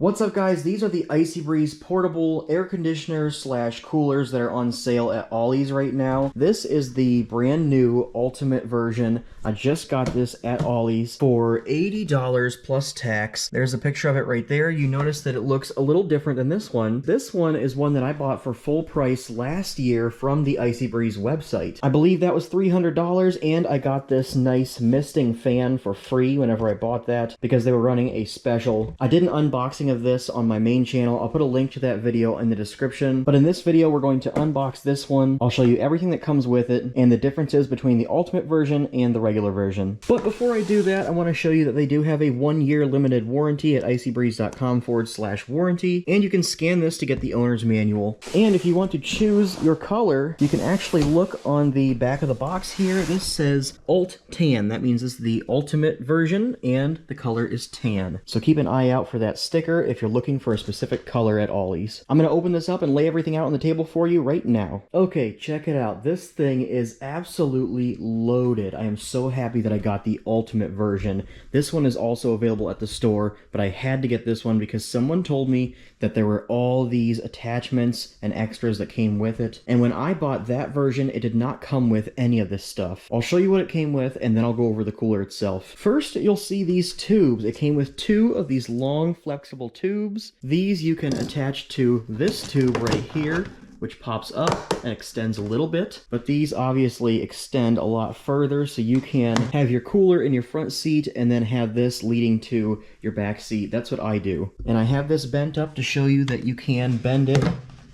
What's up, guys? These are the IcyBreeze portable air conditioners slash coolers that are on sale at Ollie's right now. This is the brand new ultimate version. I just got this at Ollie's for $80 plus tax. There's a picture of it right there. You notice that it looks a little different than this one. This one is one that I bought for full price last year from the IcyBreeze website. I believe that was $300, and I got this nice misting fan for free whenever I bought that because they were running a special. I did an unboxing of this on my main channel. I'll put a link to that video in the description. But in this video, we're going to unbox this one. I'll show you everything that comes with it and the differences between the ultimate version and the regular version. But before I do that, I want to show you that they do have a 1-year limited warranty at icybreeze.com/warranty, and you can scan this to get the owner's manual. And if you want to choose your color, you can actually look on the back of the box here. This says Alt Tan. That means this is the ultimate version and the color is tan. So keep an eye out for that sticker if you're looking for a specific color at Ollie's. I'm going to open this up and lay everything out on the table for you right now. Okay, check it out. This thing is absolutely loaded. I am so happy that I got the ultimate version. This one is also available at the store, but I had to get this one because someone told me that there were all these attachments and extras that came with it. And when I bought that version, it did not come with any of this stuff. I'll show you what it came with, and then I'll go over the cooler itself. First, you'll see these tubes. It came with 2 of these long, flexible tubes. These you can attach to this tube right here, which pops up and extends a little bit, but these obviously extend a lot further, so you can have your cooler in your front seat and then have this leading to your back seat. That's what I do. And I have this bent up to show you that you can bend it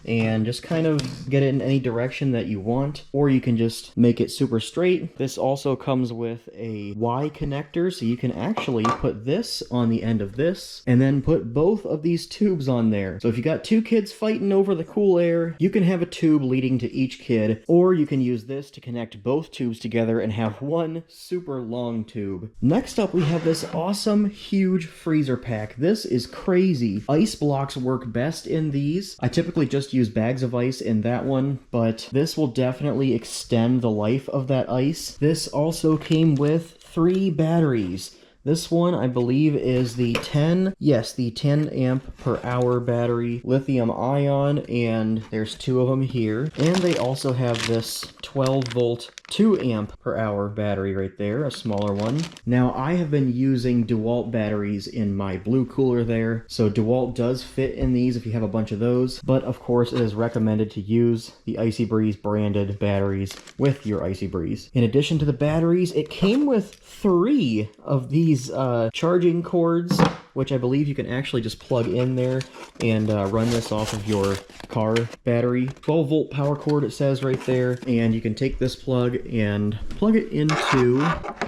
and just kind of get it in any direction that you want, or you can just make it super straight. This also comes with a Y connector, so you can actually put this on the end of this, and then put both of these tubes on there. So if you got 2 kids fighting over the cool air, you can have a tube leading to each kid, or you can use this to connect both tubes together and have one super long tube. Next up, we have this awesome, huge freezer pack. This is crazy. Ice blocks work best in these. I typically just use bags of ice in that one, but this will definitely extend the life of that ice. This also came with 3 batteries. This one, I believe, is the 10 amp per hour battery lithium ion, and there's 2 of them here. And they also have this 12 volt 2 amp per hour battery right there, a smaller one. Now, I have been using DeWalt batteries in my blue cooler there, so DeWalt does fit in these if you have a bunch of those, but of course it is recommended to use the IcyBreeze branded batteries with your IcyBreeze. In addition to the batteries, it came with 3 of these charging cords, which I believe you can actually just plug in there and run this off of your car battery. 12 volt power cord, it says right there, and you can take this plug and plug it into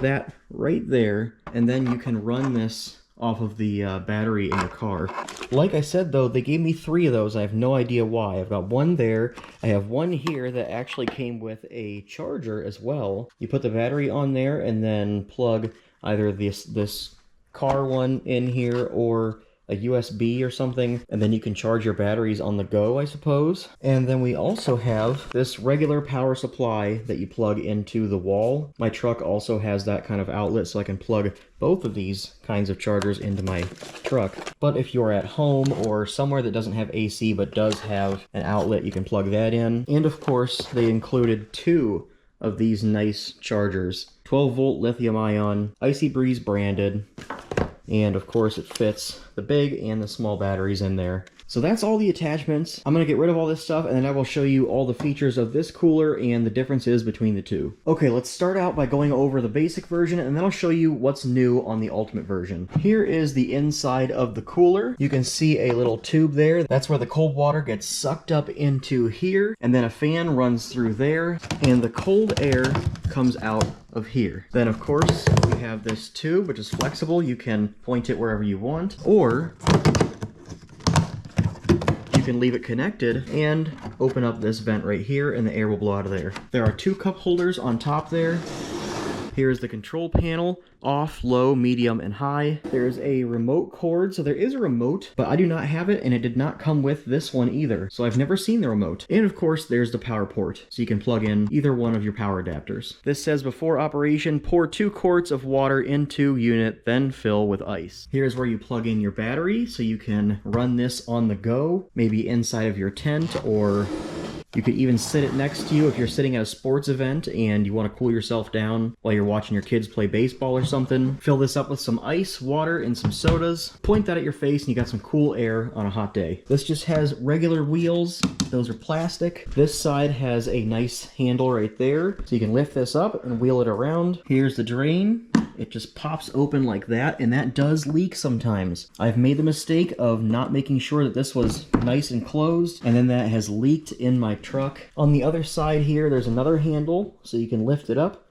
that right there, and then you can run this off of the battery in your car. Like I said, though, they gave me 3 of those. I have no idea why. I've got one there. I have one here that actually came with a charger as well. You put the battery on there and then plug either this car one in here or a USB or something, and then you can charge your batteries on the go, I suppose. And then we also have this regular power supply that you plug into the wall. My truck also has that kind of outlet, so I can plug both of these kinds of chargers into my truck. But if you're at home or somewhere that doesn't have AC but does have an outlet, you can plug that in. And of course, they included 2 of these nice chargers. 12 volt lithium ion, IcyBreeze branded, and of course it fits the big and the small batteries in there. So that's all the attachments. I'm going to get rid of all this stuff, and then I will show you all the features of this cooler and the differences between the 2. Okay, let's start out by going over the basic version, and then I'll show you what's new on the ultimate version. Here is the inside of the cooler. You can see a little tube there. That's where the cold water gets sucked up into here, and then a fan runs through there, and the cold air comes out of here. Then of course we have this tube, which is flexible. You can point it wherever you want, or you can leave it connected and open up this vent right here, and the air will blow out of there. There are 2 cup holders on top there, Here's the control panel, off, low, medium, and high. There's a remote cord, so there is a remote, but I do not have it, and it did not come with this one either, so I've never seen the remote. And of course, there's the power port, so you can plug in either one of your power adapters. This says before operation, pour 2 quarts of water into unit, then fill with ice. Here's where you plug in your battery, so you can run this on the go, maybe inside of your tent, or you could even sit it next to you if you're sitting at a sports event and you want to cool yourself down while you're watching your kids play baseball or something. Fill this up with some ice, water, and some sodas. Point that at your face and you got some cool air on a hot day. This just has regular wheels. Those are plastic. This side has a nice handle right there, so you can lift this up and wheel it around. Here's the drain. It just pops open like that, and that does leak sometimes. I've made the mistake of not making sure that this was nice and closed, and then that has leaked in my truck. On the other side here, there's another handle, so you can lift it up,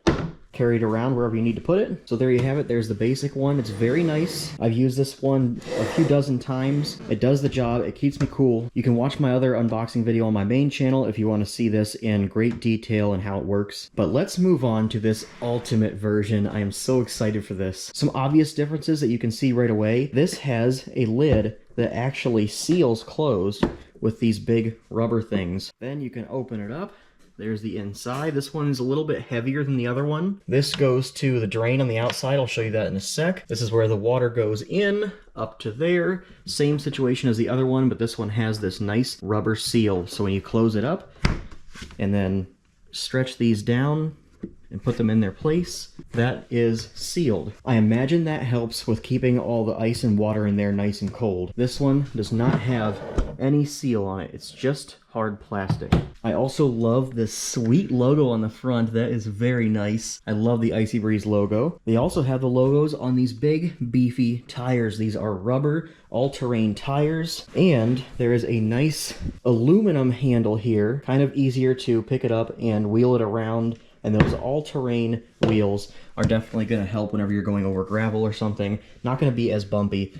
carry it around wherever you need to put it. So there you have it. There's the basic one. It's very nice. I've used this one a few dozen times. It does the job. It keeps me cool. You can watch my other unboxing video on my main channel if you want to see this in great detail and how it works. But let's move on to this ultimate version. I am so excited for this. Some obvious differences that you can see right away. This has a lid that actually seals closed with these big rubber things. Then you can open it up. There's the inside. This one's a little bit heavier than the other one. This goes to the drain on the outside. I'll show you that in a sec. This is where the water goes in, up to there. Same situation as the other one, but this one has this nice rubber seal. So when you close it up and then stretch these down and put them in their place, that is sealed. I imagine that helps with keeping all the ice and water in there nice and cold. This one does not have any seal on it. It's just hard plastic. I also love this sweet logo on the front. That is very nice. I love the IcyBreeze logo. They also have the logos on these big, beefy tires. These are rubber, all-terrain tires. And there is a nice aluminum handle here. Kind of easier to pick it up and wheel it around. And those all-terrain wheels are definitely going to help whenever you're going over gravel or something. Not going to be as bumpy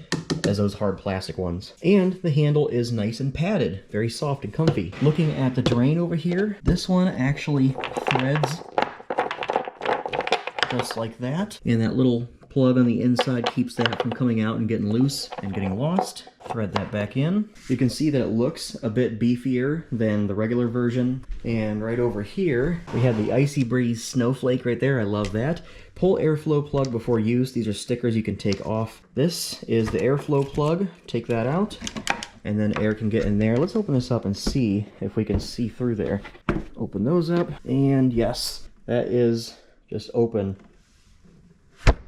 as those hard plastic ones. And the handle is nice and padded. Very soft and comfy. Looking at the drain over here, this one actually threads just like that. And that little plug on the inside keeps that from coming out and getting loose and getting lost. Thread that back in. You can see that it looks a bit beefier than the regular version. And right over here, we have the IcyBreeze snowflake right there. I love that. Pull airflow plug before use. These are stickers you can take off. This is the airflow plug. Take that out, and then air can get in there. Let's open this up and see if we can see through there. Open those up, and yes, that is just open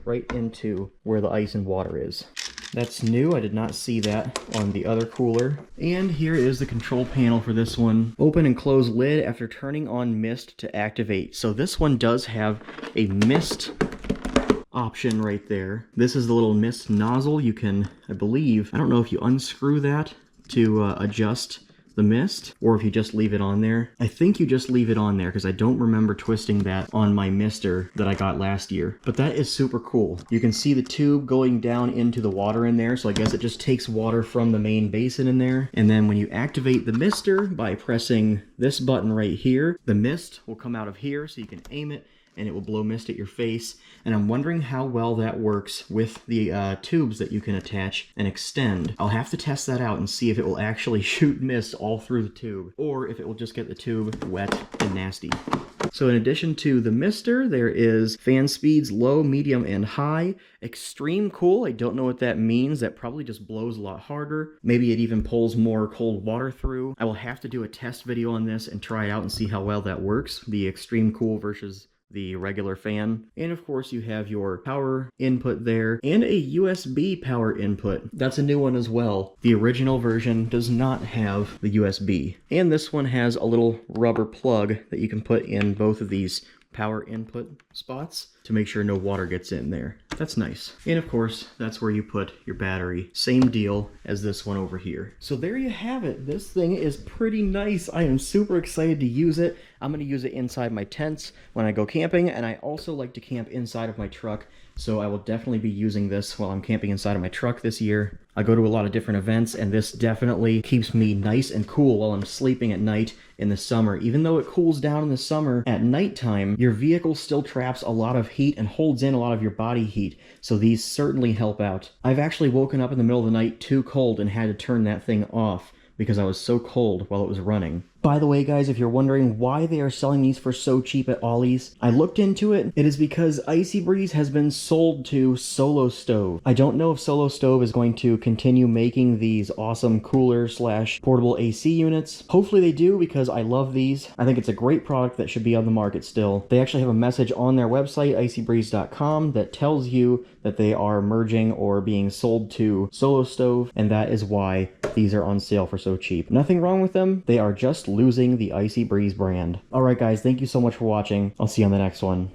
right into where the ice and water is. That's new. I did not see that on the other cooler. And here is the control panel for this one. Open and close lid after turning on mist to activate. So this one does have a mist option right there. This is the little mist nozzle. You can, I believe, I don't know if you unscrew that to adjust the mist, or if you just leave it on there. I think you just leave it on there because I don't remember twisting that on my mister that I got last year. But that is super cool. You can see the tube going down into the water in there, so I guess it just takes water from the main basin in there. And then when you activate the mister by pressing this button right here, the mist will come out of here, so you can aim it and it will blow mist at your face. And I'm wondering how well that works with the tubes that you can attach and extend. I'll have to test that out and see if it will actually shoot mist all through the tube, or if it will just get the tube wet and nasty. So in addition to the mister, there is fan speeds low, medium, and high. Extreme cool, I don't know what that means. That probably just blows a lot harder. Maybe it even pulls more cold water through. I will have to do a test video on this and try it out and see how well that works. The extreme cool versus the regular fan. And of course you have your power input there and a USB power input. That's a new one as well. The original version does not have the USB. And this one has a little rubber plug that you can put in both of these power input spots to make sure no water gets in there. That's nice. And of course, that's where you put your battery. Same deal as this one over here. So there you have it. This thing is pretty nice. I am super excited to use it. I'm going to use it inside my tents when I go camping, and I also like to camp inside of my truck. so I will definitely be using this while I'm camping inside of my truck this year. I go to a lot of different events, and this definitely keeps me nice and cool while I'm sleeping at night in the summer. Even though it cools down in the summer, at nighttime, your vehicle still traps a lot of heat and holds in a lot of your body heat, so these certainly help out. I've actually woken up in the middle of the night too cold and had to turn that thing off because I was so cold while it was running. By the way, guys, if you're wondering why they are selling these for so cheap at Ollie's, I looked into it. It is because IcyBreeze has been sold to Solo Stove. I don't know if Solo Stove is going to continue making these awesome cooler / portable AC units. Hopefully they do, because I love these. I think it's a great product that should be on the market still. They actually have a message on their website, icybreeze.com, that tells you that they are merging or being sold to Solo Stove, and that is why these are on sale for so cheap. Nothing wrong with them. They are just losing the IcyBreeze brand. Alright guys, thank you so much for watching. I'll see you on the next one.